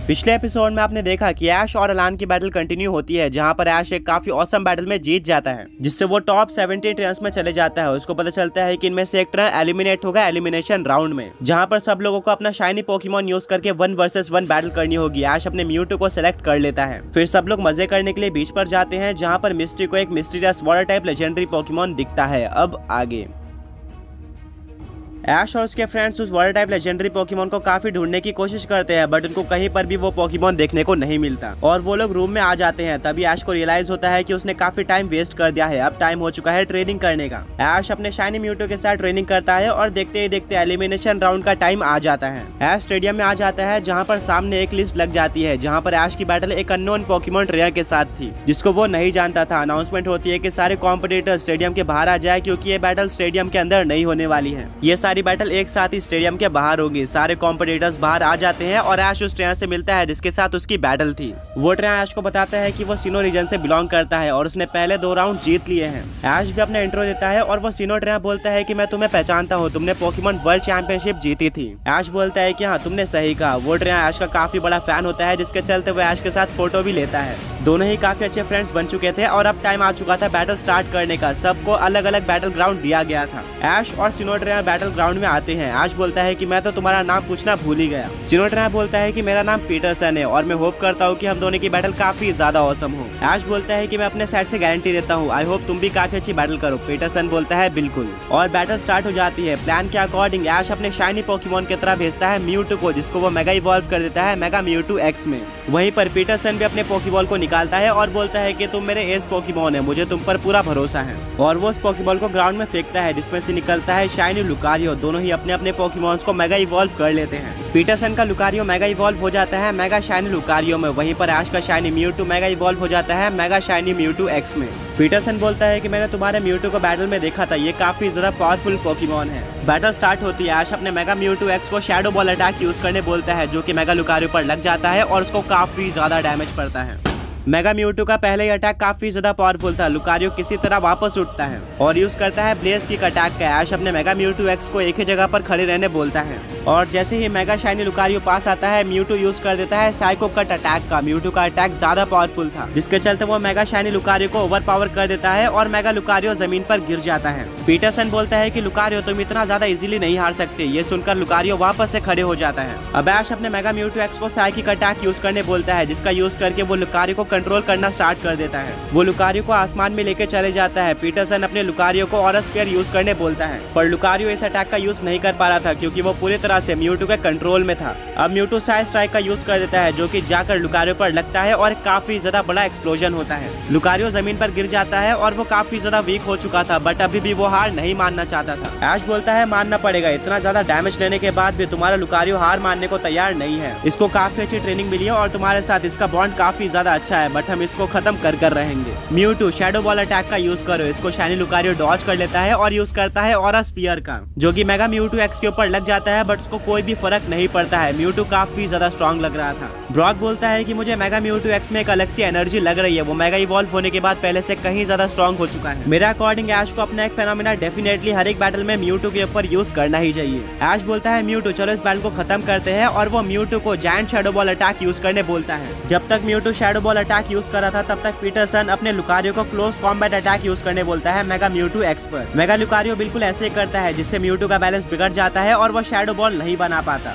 पिछले एपिसोड में आपने देखा कि ऐश और अलान की बैटल कंटिन्यू होती है, जहां पर ऐश एक काफी औसम बैटल में जीत जाता है, जिससे वो टॉप 17 ट्रेनर्स में चले जाता है। उसको पता चलता है कि इनमें से एक ट्रेनर एलिमिनेट होगा एलिमिनेशन राउंड में, जहां पर सब लोगों को अपना शाइनी पोकेमॉन यूज करके 1 वर्सेस 1 बैटल करनी होगी। ऐश अपने म्यूटू को सिलेक्ट कर लेता है। फिर सब लोग मजे करने के लिए बीच पर जाते हैं, जहाँ पर मिस्ट्री को एक mysterious water type legendary Pokemon दिखता है। अब आगे ऐश और उसके फ्रेंड्स उस वाटर टाइप लेजेंडरी पोकेमॉन को काफी ढूंढने की कोशिश करते हैं, बट उनको कहीं पर भी वो पोकेमॉन देखने को नहीं मिलता और वो लोग रूम में आ जाते हैं। तभी ऐश को रियलाइज होता है कि उसने काफी टाइम वेस्ट कर दिया है। अब टाइम हो चुका है ट्रेनिंग करने का। ऐश अपने शाइनी म्यूटू के साथ ट्रेनिंग करता है और देखते ही देखते एलिमिनेशन राउंड का टाइम आ जाता है। ऐश स्टेडियम में आ जाता है, जहाँ पर सामने एक लिस्ट लग जाती है, जहाँ पर ऐश की बैटल एक अननोन पोकेमॉन ट्रेनर के साथ थी, जिसको वो नहीं जानता था। अनाउंसमेंट होती है कि सारे कॉम्पिटिटर स्टेडियम के बाहर आ जाए, क्योंकि ये बैटल स्टेडियम के अंदर नहीं होने वाली है। ये सारी बैटल एक साथ स्टेडियम के बाहर होगी। सारे कॉम्पिटिटर्स बाहर आ जाते हैं और ऐश उस ट्रेनर से मिलता है जिसके साथ उसकी बैटल थी। वो ट्रेनर ऐश को बताता है कि वो सिनो रीजन से बिलोंग करता है और उसने पहले 2 राउंड जीत लिए हैं। ऐश भी अपना इंट्रो देता है और वो सिनो ट्रेनर बोलता है कि मैं तुम्हें पहचानता हूँ, तुमने पोकेमॉन वर्ल्ड चैंपियनशिप जीती थी। ऐश बोलता है कि हाँ, तुमने सही कहा। वो ट्रेनर ऐश का काफी बड़ा फैन होता है, जिसके चलते वो ऐश के साथ फोटो भी लेता है। दोनों ही काफी अच्छे फ्रेंड्स बन चुके थे और अब टाइम आ चुका था बैटल स्टार्ट करने का। सबको अलग अलग बैटल ग्राउंड दिया गया था। ऐश और सिनो ट्रेनर बैटल ग्राउंड में आते हैं। ऐश बोलता है कि मैं तो तुम्हारा नाम पूछना भूल ही गया। सिनो ट्रेनर बोलता है कि मेरा नाम पीटरसन है और मैं होप करता हूँ कि हम दोनों की बैटल काफी ज्यादा औसम हो। ऐश बोलता है कि मैं अपने साइड से गारंटी देता हूँ, आई होप तुम भी काफी अच्छी बैटल करो। पीटरसन बोलता है बिल्कुल, और बैटल स्टार्ट हो जाती है। प्लान के अकॉर्डिंग ऐश अपने शाइनी पोकेमॉन की तरह भेजता है म्यूटू को, जिसको वो मेगा इवॉल्व कर देता है मेगा म्यूटू एक्स में। वहीं पर पीटरसन भी अपने पोकेबॉल को निकालता है और बोलता है कि तुम मेरे एस पोकेमॉन है, मुझे तुम पर पूरा भरोसा है। और वो उस पोकेबॉल को ग्राउंड में फेंकता है, जिसमें से निकलता है शाइनी लुकारियो। दोनों ही अपने अपने पोकेमॉन्स को मेगा इवॉल्व कर लेते हैं। पीटरसन का लुकारियो मेगा इवॉल्व हो जाता है मेगा शाइनी लुकारियो में। वहीं पर ऐश का शाइनी म्यूटू मेगा इवॉल्व हो जाता है मेगा शाइनी म्यूटू एक्स में। पीटरसन बोलता है कि मैंने तुम्हारे म्यूटू को बैटल में देखा था, ये काफी ज्यादा पावरफुल पोकेमॉन है। बैटल स्टार्ट होती है। ऐश अपने मेगा म्यूटू एक्स को शैडो बॉल अटैक यूज करने बोलता है, जो कि मेगा लुकारियो पर लग जाता है और उसको काफी ज्यादा डैमेज पड़ता है। मेगा म्यूटू का पहले ही अटैक काफी ज्यादा पावरफुल था। लुकारियो किसी तरह वापस उठता है और यूज करता है ब्लेज किक अटैक का। ऐश अपने मेगा म्यूटू एक्स को एक ही जगह पर खड़े रहने बोलता है और जैसे ही मेगा शाइनी लुकारियो पास आता है, म्यूटू यूज कर देता है साइको कट अटैक का। म्यूटू का अटैक ज्यादा पावरफुल था, जिसके चलते वो मेगा शाइनी लुकारियो को ओवर पावर कर देता है और मेगा लुकारियो जमीन पर गिर जाता है। पीटरसन बोलता है कि लुकारियो तुम इतना ज्यादा इजीली नहीं हार सकते। ये सुनकर लुकारियो वापस से खड़े हो जाता है। अब ऐश अपने मेगा म्यूटू एक्स को साइकिक अटैक यूज करने बोलता है, जिसका यूज करके वो लुकारियो को कंट्रोल करना स्टार्ट कर देता है। वो लुकारियो को आसमान में लेके चले जाता है। पीटरसन अपने लुकारियो को ऑरा स्फीयर यूज करने बोलता है, पर लुकारियो इस अटैक का यूज नहीं कर पा रहा था, क्योंकि वो पूरी तरह से म्यूटू के कंट्रोल में था। अब म्यूटू साइड स्ट्राइक का यूज कर देता है, जो कि जाकर लुकारियो पर लगता है और काफी ज्यादा बड़ा एक्सप्लोजन होता है। लुकारियो जमीन पर गिर जाता है और वो काफी ज्यादा वीक हो चुका था, बट अभी भी वो हार नहीं मानना चाहता था। ऐश बोलता है मानना पड़ेगा, इतना ज्यादा डैमेज लेने के बाद भी तुम्हारा लुकारियो हार मानने को तैयार नहीं है। इसको काफी अच्छी ट्रेनिंग मिली है और तुम्हारे साथ इसका बॉन्ड काफी ज्यादा अच्छा है, बट हम इसको खत्म कर रहेंगे। म्यूटू शैडो बॉल अटैक का यूज करो। इसको शाइनी लुकारियो डॉज कर लेता है और यूज करता है ऑरा स्फीयर का, जो कि मेगा म्यूटू एक्स के ऊपर लग जाता है, बट उसको कोई भी फर्क नहीं पड़ता है। म्यूटू काफी ज्यादा स्ट्रॉन्ग लग रहा था। ब्रॉक बोलता है कि मुझे मेगा म्यूटू एक्स में एक अलग सी एनर्जी लग रही है, वो मेगा इवॉल्व होने के बाद पहले से कहीं ज्यादा स्ट्रॉन्ग हो चुका है। मेरे अकॉर्डिंग ऐश को अपना एक फेनोमेना डेफिनेटली हर एक बैटल में म्यूटू के ऊपर यूज करना ही चाहिए। ऐश बोलता है म्यूटू चलो इस बैटल को खत्म करते हैं, और वो म्यूटू को giant shadow ball attack use करने बोलता है। जब तक Mewtwo shadow ball attack use कर रहा था, तब तक पीटरसन अपने लुकारियो को क्लोज कॉम्बैट अटैक यूज करने बोलता है मेगा म्यूटू एक्स पर। मेगा लुकारियो बिल्कुल ऐसे ही करता है, जिससे म्यूटू का बैलेंस बिगड़ जाता है और वो शैडो बॉल नहीं बना पाता।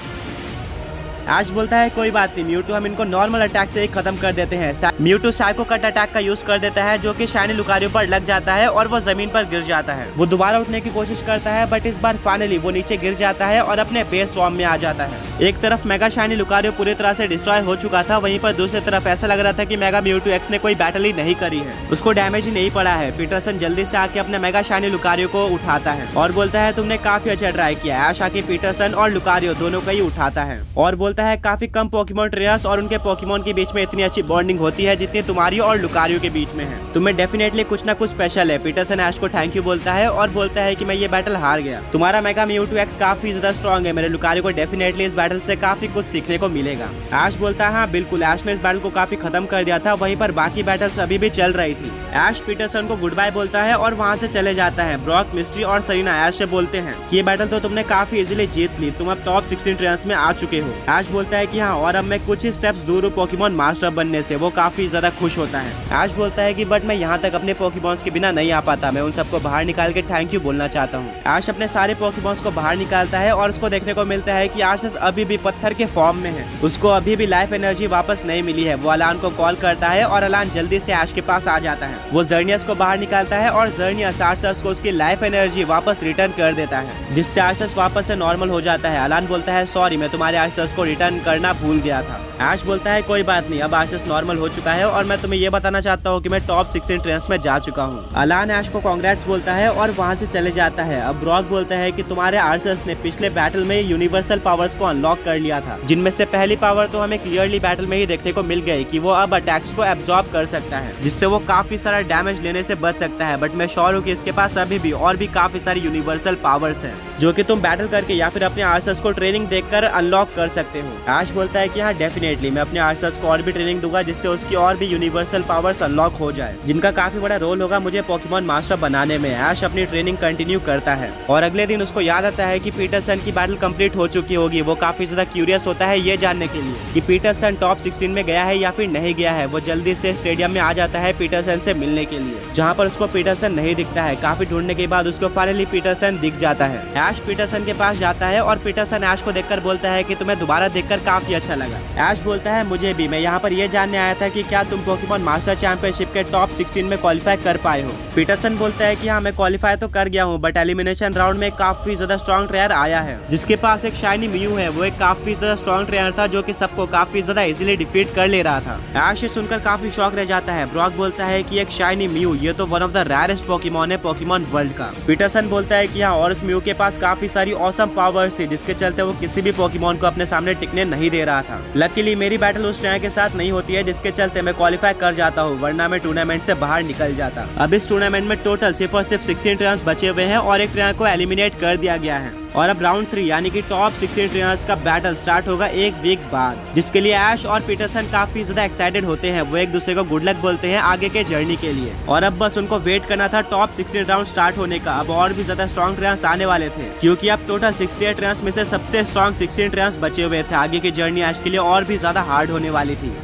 ऐश बोलता है कोई बात नहीं म्यूटू, हम इनको नॉर्मल अटैक से ही खत्म कर देते हैं। म्यूटू साइको कट अटैक का यूज कर देता है, जो कि शाइनी लुकारियो पर लग जाता है और वो जमीन पर गिर जाता है। वो दोबारा उठने की कोशिश करता है, बट इस बार फाइनली वो नीचे गिर जाता है और अपने बेस फॉर्म में आ जाता है। एक तरफ मेगा शाइनी लुकारियो पूरी तरह से डिस्ट्रॉय हो चुका था, वहीं पर दूसरी तरफ ऐसा लग रहा था कि मेगा म्यूटू एक्स ने कोई बैटल ही नहीं करी है, उसको डैमेज ही नहीं पड़ा है। पीटरसन जल्दी से आके अपने मेगा शाइनी लुकारियो को उठाता है और बोलता है तुमने काफी अच्छा ट्राई किया। ऐश आके पीटरसन और लुकारियो दोनों को ही उठाता है और बोलता है काफी कम पोकेमॉन ट्रेनर्स और उनके पोकेमॉन के बीच में इतनी अच्छी बॉन्डिंग होती है जितनी तुम्हारी और लुकारियो के बीच में है। तुम्हें डेफिनेटली कुछ ना कुछ स्पेशल है। पीटरसन ऐश को थैंक यू बोलता है और बोलता है कि मैं ये बैटल हार गया, तुम्हारा मेगा म्यूटू एक्स काफी ज्यादा स्ट्रॉन्ग है, मेरे लुकारियो को डेफिनेटली इस बैटल से काफी कुछ सीखने को मिलेगा। ऐश बोलता है हाँ बिल्कुल, ऐश ने इस बैटल को काफी खत्म कर दिया था। वहीं पर बाकी बैटल्स अभी भी चल रही थी। ऐश पीटरसन को गुड बाय बोलता है और वहाँ से चले जाता है। ब्रॉक, मिस्ट्री और सरीना ऐश से बोलते हैं कि ये बैटल तो तुमने काफी इजीली जीत ली, तुम अब टॉप 16 ट्रेनर्स में आ चुके हो। ऐश ऐश बोलता है कि हाँ, और अब मैं कुछ ही स्टेप्स दूर हूँ पोकेमॉन मास्टर बनने से। वो काफी ज्यादा खुश होता है। ऐश बोलता है कि बट मैं यहाँ तक अपने पोकेमॉन्स के बिना नहीं आ पाता, मैं उन सबको बाहर निकाल के थैंक यू बोलना चाहता हूँ। ऐश अपने सारे पोकेमॉन्स को बाहर निकालता है और उसको देखने को मिलता है कि आर्सेस अभी भी पत्थर के फॉर्म में है, उसको अभी भी लाइफ एनर्जी वापस नहीं मिली है। वो अलान को कॉल करता है और अलान जल्दी से ऐश के पास आ जाता है। वो जर्नियस को बाहर निकालता है और जर्नियस आर्सेस को उसकी लाइफ एनर्जी वापस रिटर्न कर देता है, जिससे आर्सेस वापस से नॉर्मल हो जाता है। अलान बोलता है सॉरी, मैं तुम्हारे आर्सेस को रिटर्न करना भूल गया था। ऐश बोलता है कोई बात नहीं, अब आर्सेस नॉर्मल हो चुका है और मैं तुम्हें ये बताना चाहता हूँ कि मैं टॉप 16 ट्रेंड्स में जा चुका हूँ। अलान ऐश को कांग्रेट्स बोलता है और वहाँ से चले जाता है। अब ब्रॉक बोलता है कि तुम्हारे आर्सेस ने पिछले बैटल में यूनिवर्सल पावर्स को अनलॉक कर लिया था, जिनमें से पहली पावर तो हमें क्लियरली बैटल में ही देखने को मिल गई कि वो अब अटैक्स को एब्जॉर्ब कर सकता है, जिससे वो काफी सारा डैमेज लेने से बच सकता है। बट मैं श्योर हूँ कि इसके पास अभी भी और भी काफी सारी यूनिवर्सल पावर्स हैं, जो कि तुम बैटल करके या फिर अपने आर्सेस को ट्रेनिंग देकर अनलॉक कर सकते हो। ऐश बोलता है कि हाँ डेफिनेटली, मैं अपने आर्सेस को और भी ट्रेनिंग दूंगा जिससे उसकी और भी यूनिवर्सल पावर्स अनलॉक हो जाए, जिनका काफी बड़ा रोल होगा मुझे पोकेमॉन मास्टर बनाने में। ऐश अपनी ट्रेनिंग कंटिन्यू करता है और अगले दिन उसको याद आता है कि पीटरसन की बैटल कंप्लीट हो चुकी होगी। वो काफी ज्यादा क्यूरियस होता है ये जानने के लिए कि पीटरसन टॉप 16 में गया है या फिर नहीं गया है। वो जल्दी से स्टेडियम में आ जाता है पीटरसन से मिलने के लिए, जहाँ पर उसको पीटरसन नहीं दिखता है। काफी ढूंढने के बाद उसको फाइनली पीटरसन दिख जाता है। ऐश पीटरसन के पास जाता है और पीटरसन ऐश को देखकर बोलता है कि तुम्हें दोबारा देखकर काफी अच्छा लगा। ऐश बोलता है मुझे भी, मैं यहाँ पर ये जानने आया था कि क्या तुम पोकेमॉन मास्टर चैंपियनशिप के टॉप 16 में क्वालिफाई कर पाए हो। पीटरसन बोलता है कि हाँ, मैं क्वालिफाई तो कर गया हूँ, बट एलिमिनेशन राउंड में काफी ज्यादा स्ट्रॉन्ग ट्रेनर आया है जिसके पास एक शाइनी मियू है। वो एक काफी ज्यादा स्ट्रॉन्ग ट्रेनर था जो कि सबको काफी ज्यादा इजीली डिफीट कर ले रहा था। ऐश सुनकर काफी शॉक रह जाता है। ब्रॉक बोलता है कि एक शाइनी मियू, ये तो one of the rarest Pokemon है पोकेमॉन वर्ल्ड का। पीटरसन बोलता है कि हाँ, और उस मियू के पास काफी सारी ऑसम पावर्स थी जिसके चलते वो किसी भी पोकेमॉन को अपने सामने टिकने नहीं दे रहा था। लकीली मेरी बैटल उस ट्रेनर के साथ नहीं होती है, जिसके चलते मैं क्वालिफाई कर जाता हूँ, वरना मैं टूर्नामेंट से बाहर निकल जाता। अब इस टूर्नामेंट में टोटल सिर्फ और सिर्फ 16 ट्रेनर्स बचे हुए हैं और एक ट्रेनर को एलिमिनेट कर दिया गया है। और अब राउंड 3 यानी कि टॉप 16 ट्रेनर्स का बैटल स्टार्ट होगा एक वीक बाद, जिसके लिए ऐश और पीटरसन काफी ज्यादा एक्साइटेड होते हैं। वो एक दूसरे को गुड लक बोलते हैं आगे के जर्नी के लिए। और अब बस उनको वेट करना था टॉप 16 राउंड स्टार्ट होने का। अब और भी ज्यादा स्ट्रॉन्ग ट्रेनर्स आने वाले थे, क्योंकि अब टोटल 68 ट्रेनर्स में से सबसे स्ट्रॉन्ग 16 ट्रेनर्स बचे हुए थे। आगे की जर्नी ऐश के लिए और भी ज्यादा हार्ड होने वाली थी।